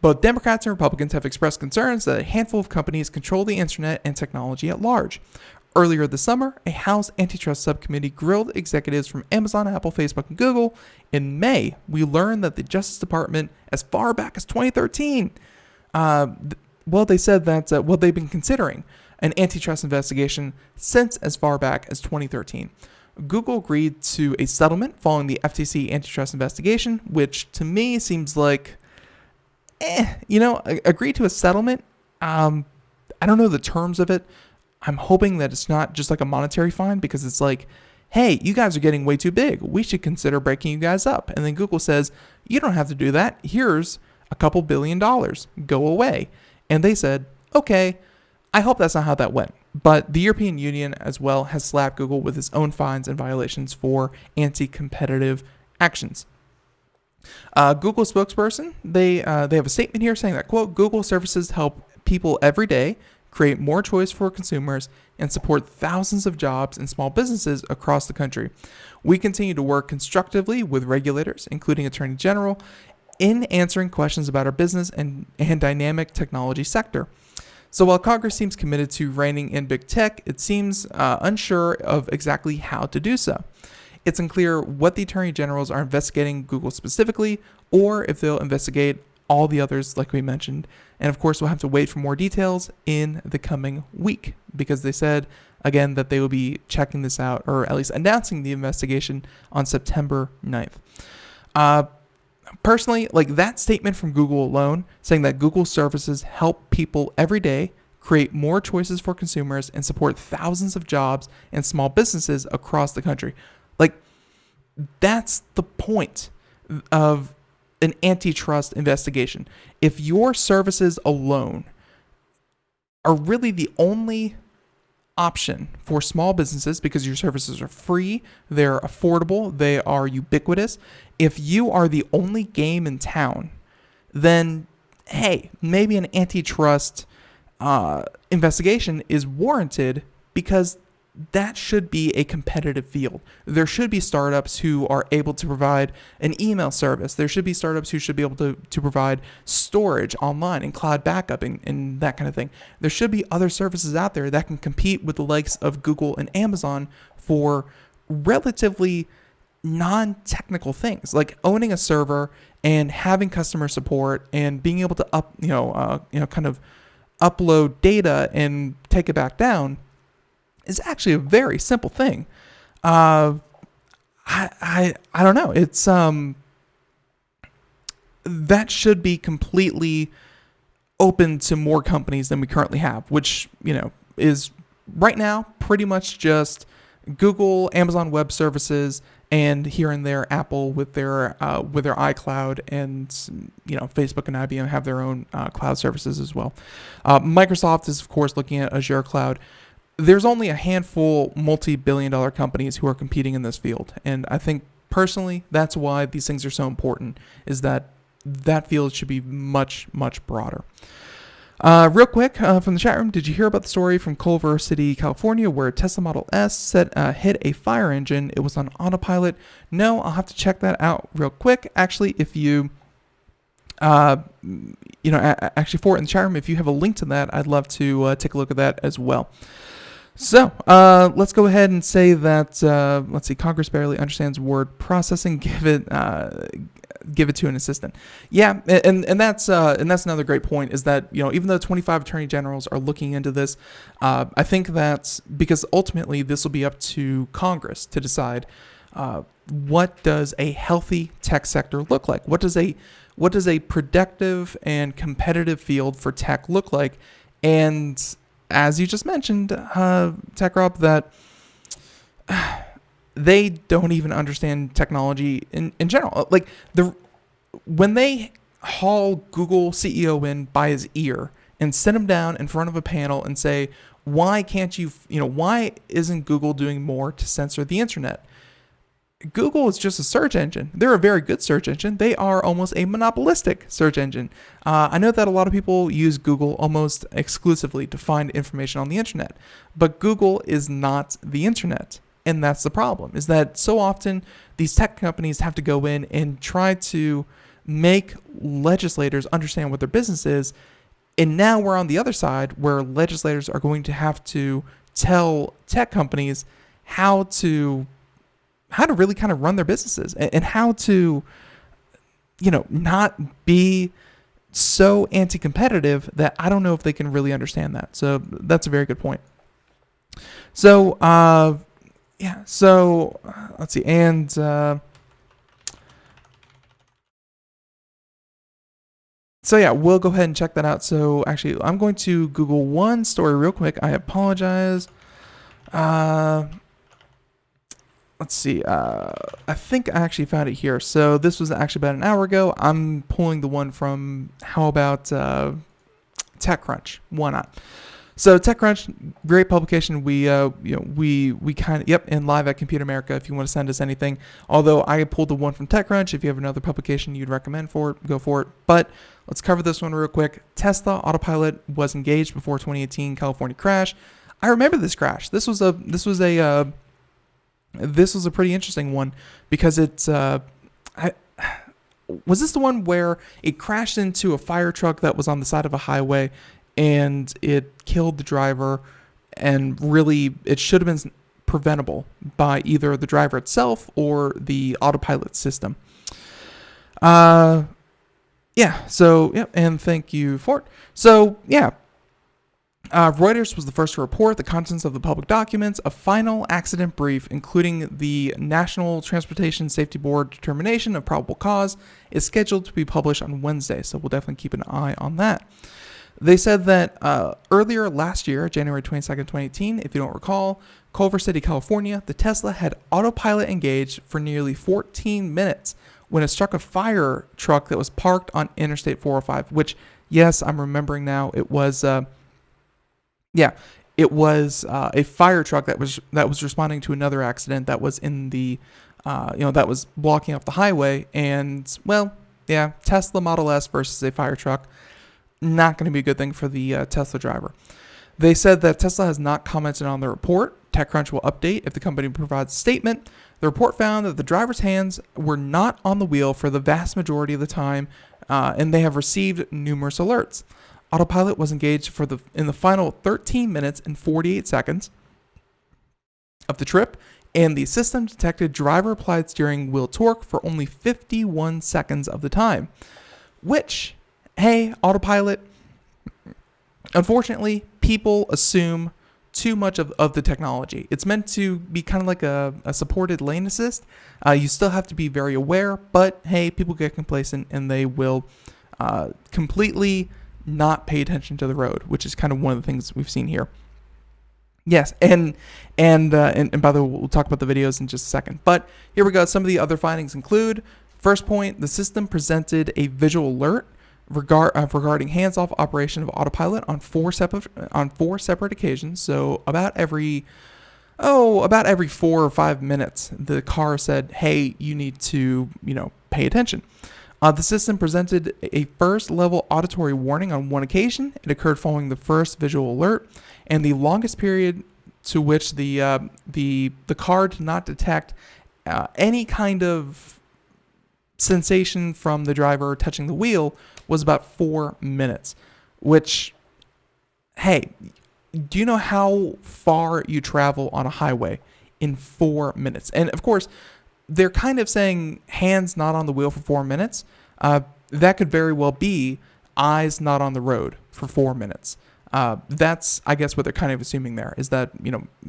both Democrats and Republicans have expressed concerns that a handful of companies control the internet and technology at large. Earlier this summer, a House antitrust subcommittee grilled executives from Amazon, Apple, Facebook, and Google. In May, we learned that the Justice Department, as far back as 2013, they said that they've been considering an antitrust investigation since as far back as 2013. Google agreed to a settlement following the FTC antitrust investigation, which to me seems like, agree to a settlement. I don't know the terms of it. I'm hoping that it's not just like a monetary fine, because it's like, hey, you guys are getting way too big. We should consider breaking you guys up. And then Google says, you don't have to do that. Here's a couple $2 billion. Go away. And they said, okay. I hope that's not how that went. But the European Union as well has slapped Google with its own fines and violations for anti-competitive actions. Google spokesperson, they have a statement here saying that, quote, Google services help people every day create more choice for consumers and support thousands of jobs and small businesses across the country. We continue to work constructively with regulators, including Attorney General, in answering questions about our business and dynamic technology sector. So while Congress seems committed to reining in big tech, it seems unsure of exactly how to do so. It's unclear what the attorney generals are investigating Google specifically, or if they'll investigate all the others like we mentioned. And of course, we'll have to wait for more details in the coming week, because they said, again, that they will be checking this out, or at least announcing the investigation on September 9th. Personally, like that statement from Google alone, saying that Google services help people every day create more choices for consumers and support thousands of jobs and small businesses across the country. Like, that's the point of an antitrust investigation. If your services alone are really the only option for small businesses, because your services are free, they're affordable, they are ubiquitous, if you are the only game in town, then hey, maybe an antitrust investigation is warranted, because that should be a competitive field. There should be startups who are able to provide an email service. There should be startups who should be able to provide storage online and cloud backup and that kind of thing. There should be other services out there that can compete with the likes of Google and Amazon for relatively non-technical things, like owning a server and having customer support and being able to kind of upload data and take it back down is actually a very simple thing. I don't know. It's that should be completely open to more companies than we currently have, which is right now pretty much just Google, Amazon Web Services, and here and there Apple with their iCloud, and Facebook and IBM have their own cloud services as well. Microsoft is of course looking at Azure Cloud. There's only a handful multi-billion-dollar companies who are competing in this field, and I think personally that's why these things are so important, is that field should be much, much broader. Real quick, from the chat room, did you hear about the story from Culver City, California, where Tesla Model S hit a fire engine? It was on Autopilot. No, I'll have to check that out real quick. Actually, if you actually for it in the chat room, if you have a link to that, I'd love to take a look at that as well. So let's go ahead and say that, let's see, Congress barely understands word processing. Give it to an assistant. Yeah, and that's another great point, is that even though 25 attorney generals are looking into this, I think that's because ultimately this will be up to Congress to decide what does a healthy tech sector look like. What does a productive and competitive field for tech look like? And as you just mentioned, TechRob, that they don't even understand technology in general. Like when they haul Google CEO in by his ear and sit him down in front of a panel and say, why can't why isn't Google doing more to censor the internet? Google is just a search engine. They're a very good search engine. They are almost a monopolistic search engine. I know that a lot of people use Google almost exclusively to find information on the internet, but Google is not the internet. And that's the problem, is that so often these tech companies have to go in and try to make legislators understand what their business is. And now we're on the other side, where legislators are going to have to tell tech companies how to really kind of run their businesses, and how to, not be so anti-competitive that I don't know if they can really understand that. So that's a very good point. So, let's see. And, we'll go ahead and check that out. So actually, I'm going to Google one story real quick. I apologize. Let's see. I think I actually found it here. So this was actually about an hour ago. I'm pulling the one from, how about TechCrunch? Why not? So TechCrunch, great publication. We kind of, in live at Computer America, if you want to send us anything. Although I pulled the one from TechCrunch. If you have another publication you'd recommend for it, go for it. But let's cover this one real quick. Tesla Autopilot was engaged before 2018 California crash. I remember this crash. This was a pretty interesting one, because it's was this the one where it crashed into a fire truck that was on the side of a highway, and it killed the driver, and really it should have been preventable by either the driver itself or the autopilot system. And thank you for it. So Reuters was the first to report the contents of the public documents. A final accident brief, including the National Transportation Safety Board determination of probable cause, is scheduled to be published on Wednesday, so we'll definitely keep an eye on that. They said that earlier last year, January 22nd, 2018, if you don't recall, Culver City, California, the Tesla had autopilot engaged for nearly 14 minutes when it struck a fire truck that was parked on Interstate 405, which, yes, I'm remembering now, it was a fire truck that was responding to another accident that was in the, that was blocking off the highway. And, Tesla Model S versus a fire truck, not going to be a good thing for the Tesla driver. They said that Tesla has not commented on the report. TechCrunch will update if the company provides a statement. The report found that the driver's hands were not on the wheel for the vast majority of the time, and they have received numerous alerts. Autopilot was engaged in the final 13 minutes and 48 seconds of the trip, and the system detected driver-applied steering wheel torque for only 51 seconds of the time. Which, hey, Autopilot, unfortunately, people assume too much of the technology. It's meant to be kind of like a supported lane assist. You still have to be very aware, but hey, people get complacent and they will completely not pay attention to the road, which is kind of one of the things we've seen here. Yes, and by the way, we'll talk about the videos in just a second. But here we go. Some of the other findings include, first point, the system presented a visual alert regarding hands-off operation of Autopilot on four separate occasions. So about every 4 or 5 minutes, the car said, "Hey, you need to, pay attention." The system presented a first-level auditory warning on one occasion. It occurred following the first visual alert, and the longest period to which the car did not detect any kind of sensation from the driver touching the wheel was about 4 minutes. Which, hey, do you know how far you travel on a highway in 4 minutes? And of course, they're kind of saying hands not on the wheel for 4 minutes. That could very well be eyes not on the road for 4 minutes. That's, I guess, what they're kind of assuming there is that,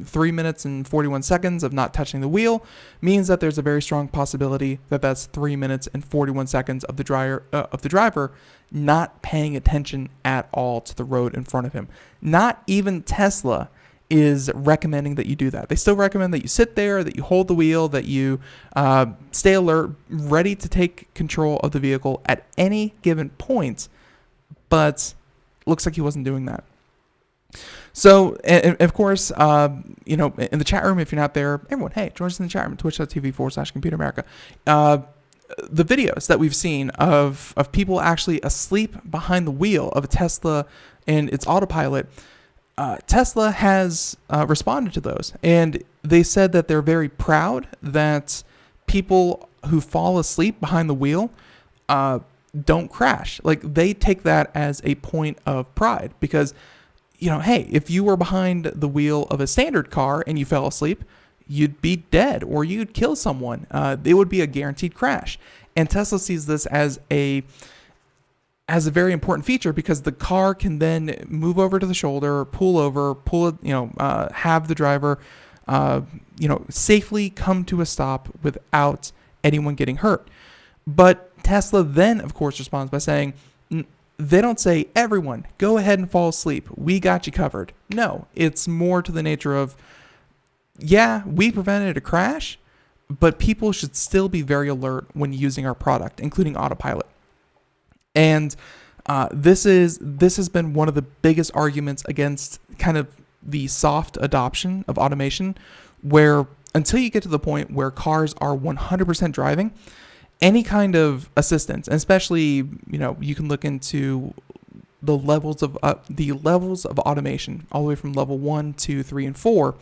3 minutes and 41 seconds of not touching the wheel means that there's a very strong possibility that that's 3 minutes and 41 seconds of the driver not paying attention at all to the road in front of him. Not even Tesla is recommending that you do that. They still recommend that you sit there, that you hold the wheel, that you stay alert, ready to take control of the vehicle at any given point. But looks like he wasn't doing that. So, and of course, in the chat room, if you're not there, everyone, hey, join us in the chat room, twitch.tv/ComputerAmerica. The videos that we've seen of people actually asleep behind the wheel of a Tesla and its Autopilot, Tesla has responded to those. And they said that they're very proud that people who fall asleep behind the wheel don't crash. Like, they take that as a point of pride because, hey, if you were behind the wheel of a standard car and you fell asleep, you'd be dead or you'd kill someone. It would be a guaranteed crash. And Tesla sees this as a very important feature because the car can then move over to the shoulder, have the driver, safely come to a stop without anyone getting hurt. But Tesla then, of course, responds by saying, they don't say, everyone, go ahead and fall asleep. We got you covered. No, it's more to the nature of, yeah, we prevented a crash, but people should still be very alert when using our product, including Autopilot. And this has been one of the biggest arguments against kind of the soft adoption of automation, where until you get to the point where cars are 100% driving, any kind of assistance, and especially, you can look into the levels of automation, all the way from level 1, 2, 3, and 4.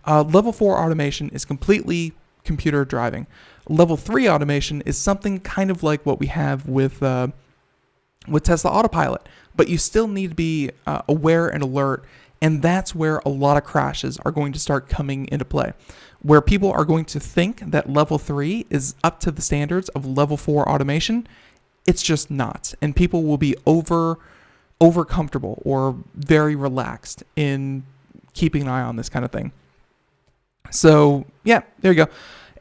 Level 4 automation is completely computer driving. Level 3 automation is something kind of like what we have with Tesla Autopilot, but you still need to be aware and alert, and that's where a lot of crashes are going to start coming into play, where people are going to think that level 3 is up to the standards of level 4 automation. It's just not, and people will be over comfortable or very relaxed in keeping an eye on this kind of thing. So yeah, there you go.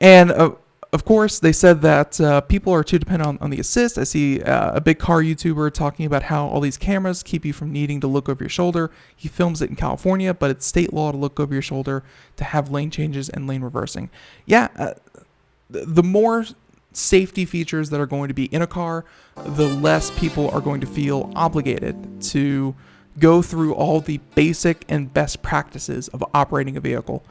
And of course, they said that people are too dependent on the assist. I see a big car YouTuber talking about how all these cameras keep you from needing to look over your shoulder. He films it in California, but it's state law to look over your shoulder to have lane changes and lane reversing. Yeah, the more safety features that are going to be in a car, the less people are going to feel obligated to go through all the basic and best practices of operating a vehicle.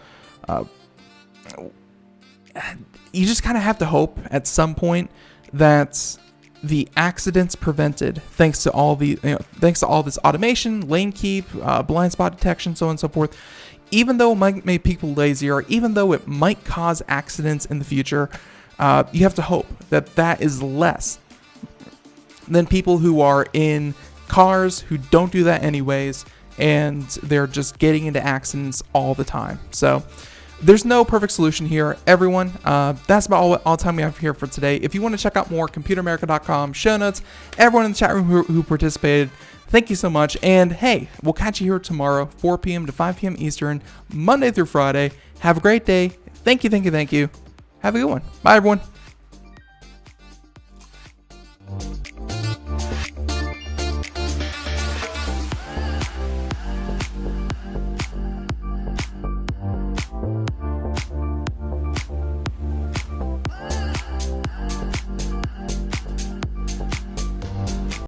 You just kind of have to hope at some point that the accidents prevented thanks to all thanks to all this automation, lane keep, blind spot detection, so on and so forth. Even though it might make people lazier, even though it might cause accidents in the future, you have to hope that that is less than people who are in cars who don't do that anyways, and they're just getting into accidents all the time. So there's no perfect solution here, everyone. That's about all time we have here for today. If you want to check out more, computeramerica.com, show notes, everyone in the chat room who participated, thank you so much. And hey, we'll catch you here tomorrow, 4 p.m. to 5 p.m. Eastern, Monday through Friday. Have a great day. Thank you. Have a good one. Bye, everyone.